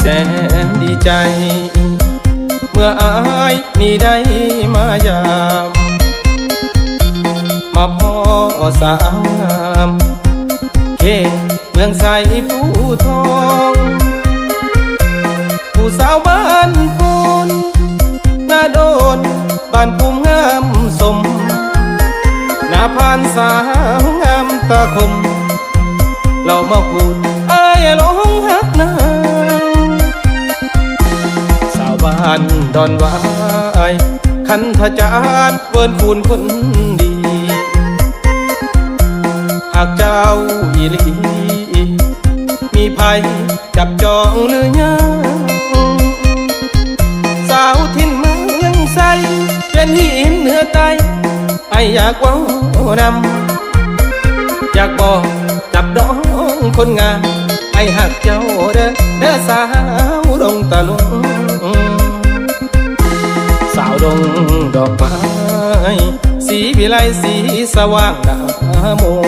แสนดีใจเมื่ออายนี่ได้มายามมาพ่อสาวงามเขตเมืองใสผู้ทองผู้สาวบ้านปูนนาโดนบ้านภูมิงามสมนาพานสาวงามตาคมเรามาพูดอายหลงฮักนางสาวบ้านดอนวายคันธจารเวิร์นคูนคนดีหากเจ้าอีหลีมีภัยจับจองหรือยังสาวทิ้นเมืองใสเป็นหินเหนือใต้ไออยากเว้านำอยากบอกจับดองคนงามไอหักเจ้าเด้อสาวดงตะลุงสาวดงดอกไม้สีวิไลสีสว่างดามง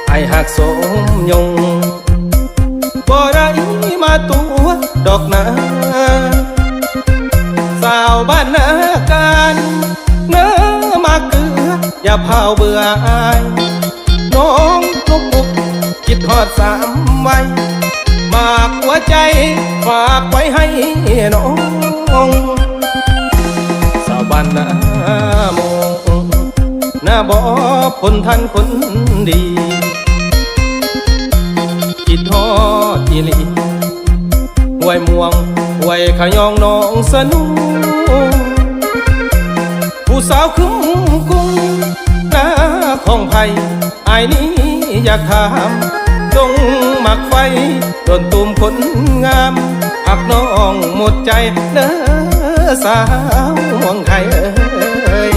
ไอหักสมยงบ่ได้มาตัวดอกนาสาวบ้านนาการเนื้อมาเกลืออย่าเผาเบื่ออายน้องลุกบุกคิดทอดสามไว้มากหัวใจฝากไว้ให้น้องสาวบ้านนาโมงหน้าบ่อคนทันคนดีคิดทอดอีหลีห้วยม่วงห้วยขยองน้องสนุผู้สาวคุ้มกุ้งหน้าของไผ่ไอ้นี้อยากถามจงหมักไฟโดนตุ่มคนงามหักน้องหมดใจเด้อสาวห่วงไข่เอ้ย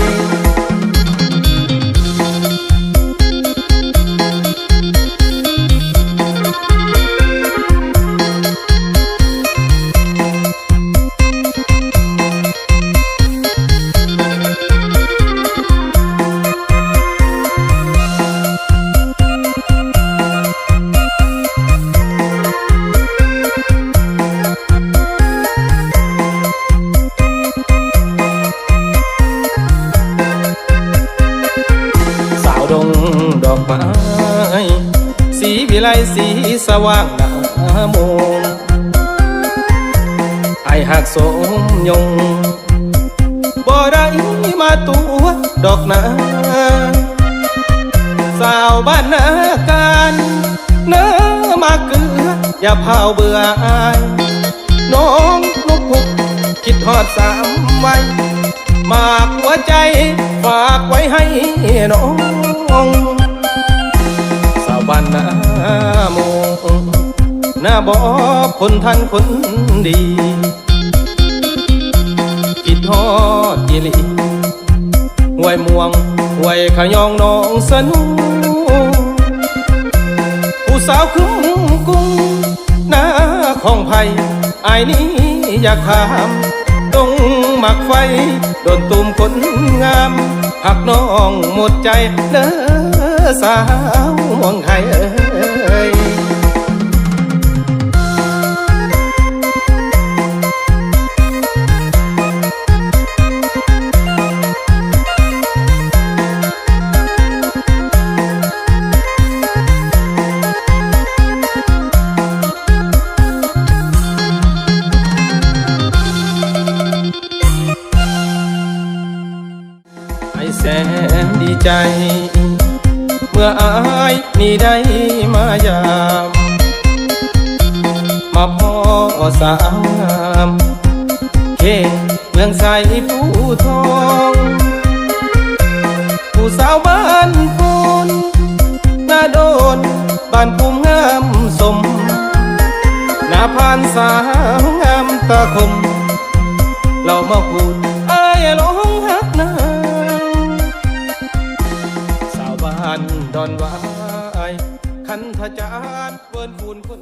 ดงดอกไม้สีวิไลสีสว่างดามงไอหักสมยงบ่ได้มาตัวดอกนาสาวบ้านนาการเนื้อมาเกลืออย่าเผาเบื่ออายน้องลุกหุกคิดทอดสามไว้มากหัวใจฝากไว้ให้น้องสาวบ้านนาโมงหน้าบ่อคนทันคนดีคิดทอดอีหลีห้วยม่วงห้วยขยองน้องสนุผู้สาวคุ้มกุ้งหน้าของไผ่ไอ้นี้อยากถามต้องหมักไฟโดนตุ่มคนงามหักน้องหมดใจเด้อสาวห่วงไข่เอ้ยแสนดีใจเมื่ออายนี่ได้มายามมาพ่อสาวงามเขตเมืองใสผู้ทองผู้สาวบ้านปูนนาโดนบ้านภูมิงามสมนาพานสาวงามตาคมเรามาพูดอายหลงฮักนางดอนวายคันธจารเวิร์นคูนคน